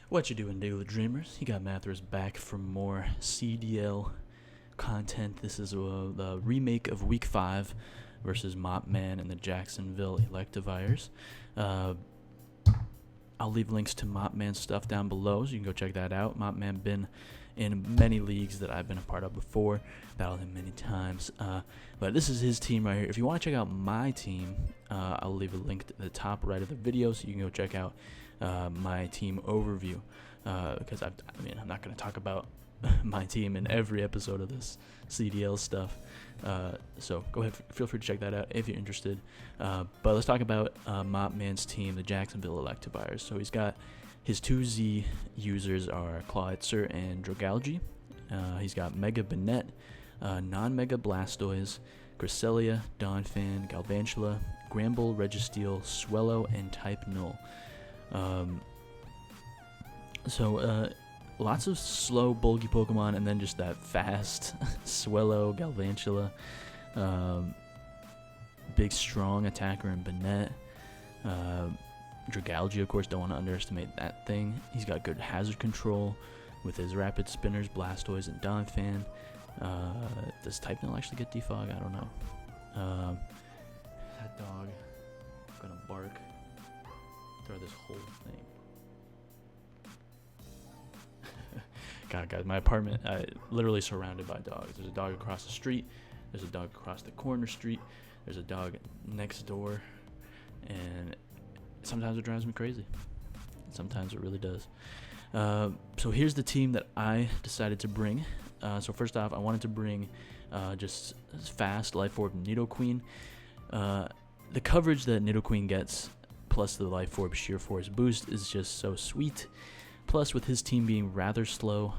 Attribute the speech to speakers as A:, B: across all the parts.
A: What you doing, Diggletdreamers? You got Mathers back for more CDL content. This is the remake of Week 5 versus Mopman and the Jacksonville Electivires. I'll leave links to Mopman's stuff down below, so you can go check that out. Mopman been in many leagues that I've been a part of before, battled him many times. But this is his team right here. If you want to check out my team, I'll leave a link at the top right of the video, so you can go check out my team overview. Because I'm not going to talk about my team in every episode of this CDL stuff. So go ahead, feel free to check that out if you're interested. But let's talk about Mopman's team, the Jacksonville Electivires. So he's got his 2Z users are Clawitzer and Drogalgy. He's got Mega Banette, Non-Mega Blastoise, Cresselia, Donphan, Galvantula, Gramble, Registeel, Swellow, and Type Null. Lots of slow, bulky Pokemon, and then just that fast Swellow, Galvantula, big, strong attacker in Banette. Drogalgy, of course, don't want to underestimate that thing. He's got good hazard control with his rapid spinners, Blastoise, and Donphan. Does Type Null actually get defog? I don't know. That dog is gonna bark through this whole thing. God, guys, my apartment, literally surrounded by dogs. There's a dog across the street. There's a dog across the corner street. There's a dog next door. And sometimes it drives me crazy. Sometimes it really does. So here's the team that I decided to bring. So first off, I wanted to bring just fast Life Orb Nidoqueen. The coverage that Nidoqueen gets, plus the Life Orb Sheer Force boost, is just so sweet. Plus, with his team being rather slow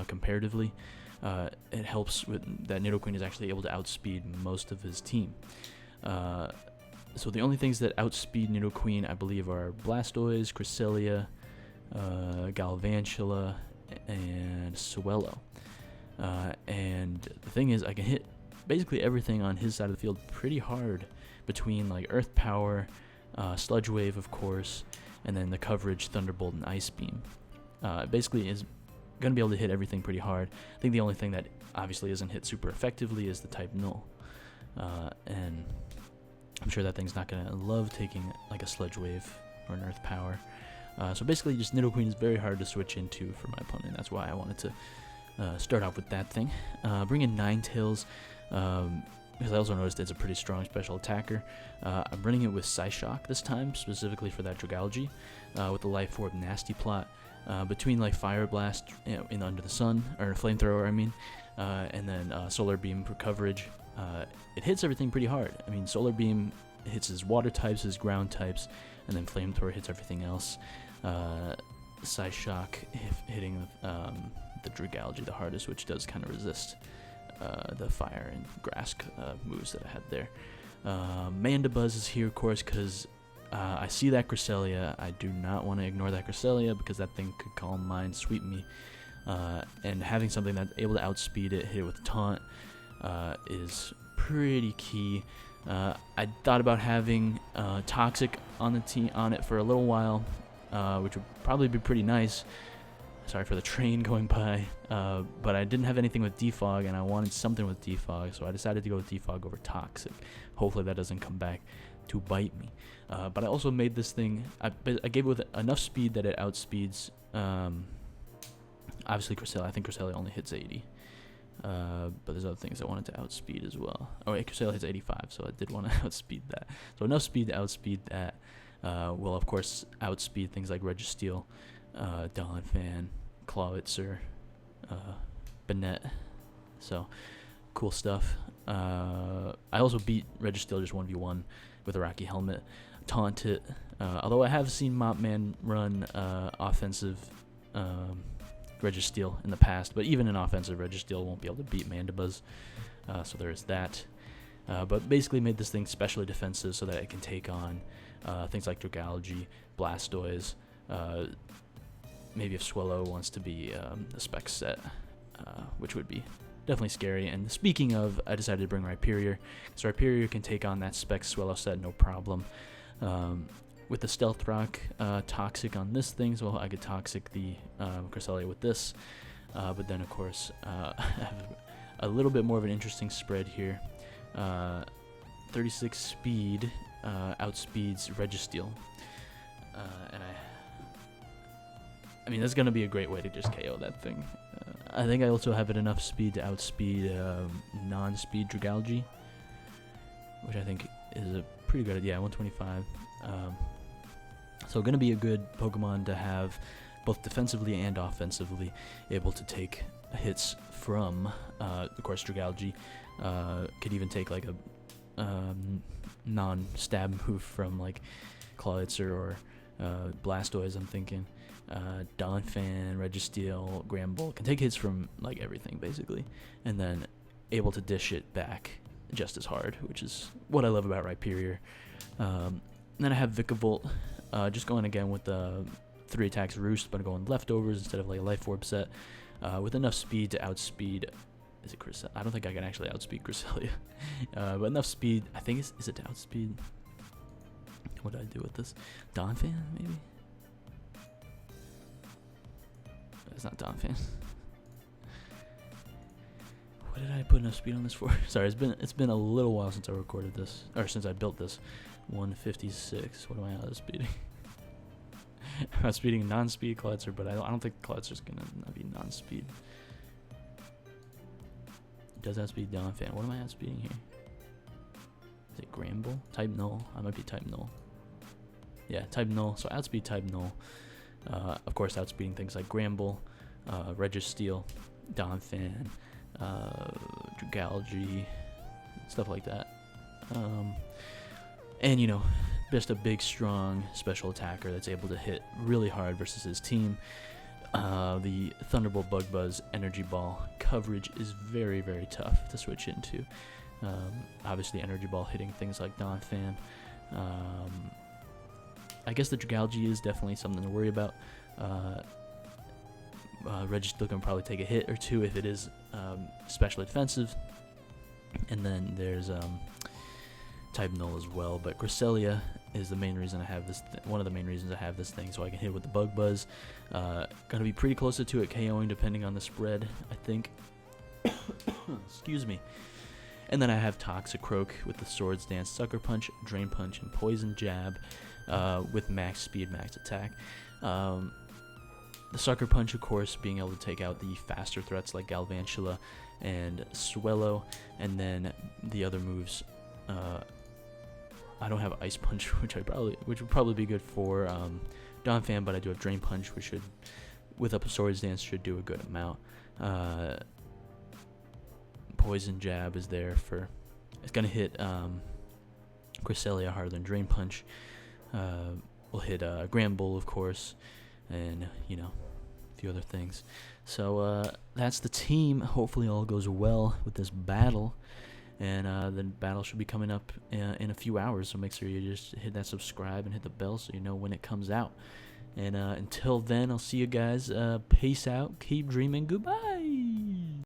A: comparatively, it helps with that Nidoqueen is actually able to outspeed most of his team. So the only things that outspeed Nidoqueen, I believe, are Blastoise, Cresselia, Galvantula, and Swellow. And the thing is, I can hit basically everything on his side of the field pretty hard between like Earth Power, Sludge Wave, of course, and then the coverage, Thunderbolt, and Ice Beam. Basically is going to be able to hit everything pretty hard. I think the only thing that obviously isn't hit super effectively is the Type Null. And I'm sure that thing's not going to love taking like a Sludge Wave or an Earth Power. So basically just Nidoqueen is very hard to switch into for my opponent. That's why I wanted to start off with that thing. Bring in Ninetales. Because I also noticed it's a pretty strong special attacker. I'm running it with Psyshock this time, specifically for that Drogalgy, with the Life Orb Nasty Plot. Between like Fire Blast in Under the Sun, or Flamethrower, I mean, and then Solar Beam for coverage. It hits everything pretty hard. I mean, Solar Beam hits his water types, his ground types, and then Flamethrower hits everything else. Psyshock hitting the Drogalgy the hardest, which does kind of resist the fire and grass moves that I had there. Mandibuzz is here, of course, because I see that Cresselia. I do not want to ignore that Cresselia because that thing could Calm Mind, sweep me. And having something that's able to outspeed it, hit it with Taunt, is pretty key. I thought about having Toxic on it for a little while, which would probably be pretty nice. Sorry for the train going by, but I didn't have anything with Defog, and I wanted something with Defog, so I decided to go with Defog over Toxic. Hopefully that doesn't come back to bite me. But I also made this thing, I gave it with enough speed that it outspeeds, obviously Cresselia. I think Cresselia only hits 80, but there's other things I wanted to outspeed as well. Oh wait, Cresselia hits 85, so I did want to outspeed that. So enough speed to outspeed that. Will of course outspeed things like Registeel, Donphan, Clawitzer, Banette. So cool stuff. I also beat Registeel just 1v1 with a Rocky Helmet. Taunt it. Although I have seen Mopman run offensive Registeel in the past, but even an offensive Registeel won't be able to beat Mandibuzz. So there's that. But basically made this thing specially defensive so that it can take on things like Drogalgy, Blastoise, maybe if Swellow wants to be a spec set, which would be definitely scary. And speaking of, I decided to bring Rhyperior, so Rhyperior can take on that spec Swellow set no problem. with the Stealth Rock Toxic on this thing, so I could Toxic the Cresselia with this. But then, of course, I have a little bit more of an interesting spread here. 36 speed outspeeds Registeel. And I mean, that's going to be a great way to just KO that thing. I think I also have it enough speed to outspeed non-speed Dragalge, which I think is a pretty good, yeah, 125. So going to be a good Pokemon to have both defensively and offensively, able to take hits from, of course, Dragalge. Could even take like a non-stab move from like Clawitzer or Blastoise, I'm thinking. Donphan, Registeel, Gramble can take hits from like everything basically, and then able to dish it back just as hard, which is what I love about Rhyperior. Then I have Vikavolt, just going again with the 3 attacks Roost, but going leftovers instead of like a Life Orb set, with enough speed to outspeed. Is it Cresselia? I don't think I can actually outspeed Cresselia, but enough speed. I think is it to outspeed? What did I do with this? Donphan maybe. It's not Donphan. What did I put enough speed on this for? Sorry, it's been a little while since I recorded this, or since I built this. 156. What am I outspeeding? I'm outspeeding non-speed Clawitzer, but I don't think Clawitzer's gonna be non-speed. It does outspeed Donphan. What am I outspeeding here? Is it Gramble? Type Null. I might be Type Null. Yeah, Type Null. So outspeed Type Null. Of course, outspeeding things like Gramble, Registeel, Donphan, Dragalge, stuff like that. And, you know, just a big, strong special attacker that's able to hit really hard versus his team. The Thunderbolt Bug Buzz Energy Ball coverage is very, very tough to switch into. Obviously, Energy Ball hitting things like Donphan. I guess the Dragalge is definitely something to worry about. Registeel can probably take a hit or two if it is specially defensive. And then there's Type Null as well. But Cresselia is the main reason I have this. One of the main reasons I have this thing, so I can hit with the Bug Buzz. Gonna be pretty close to it KOing depending on the spread, I think. Excuse me. And then I have Toxicroak with the Swords Dance, Sucker Punch, Drain Punch, and Poison Jab. With max speed, max attack. The Sucker Punch, of course, being able to take out the faster threats like Galvantula and Swellow, and then the other moves. I don't have Ice Punch, which would probably be good for Donphan, but I do have Drain Punch, which should, with up a Swords Dance, should do a good amount. Poison Jab is there for. It's gonna hit Cresselia harder than Drain Punch. We'll hit Gramble, of course, and, you know, a few other things. So that's the team. Hopefully all goes well with this battle, and the battle should be coming up in a few hours, so make sure you just hit that subscribe and hit the bell so you know when it comes out. And until then, I'll see you guys. Peace out, keep dreaming, goodbye.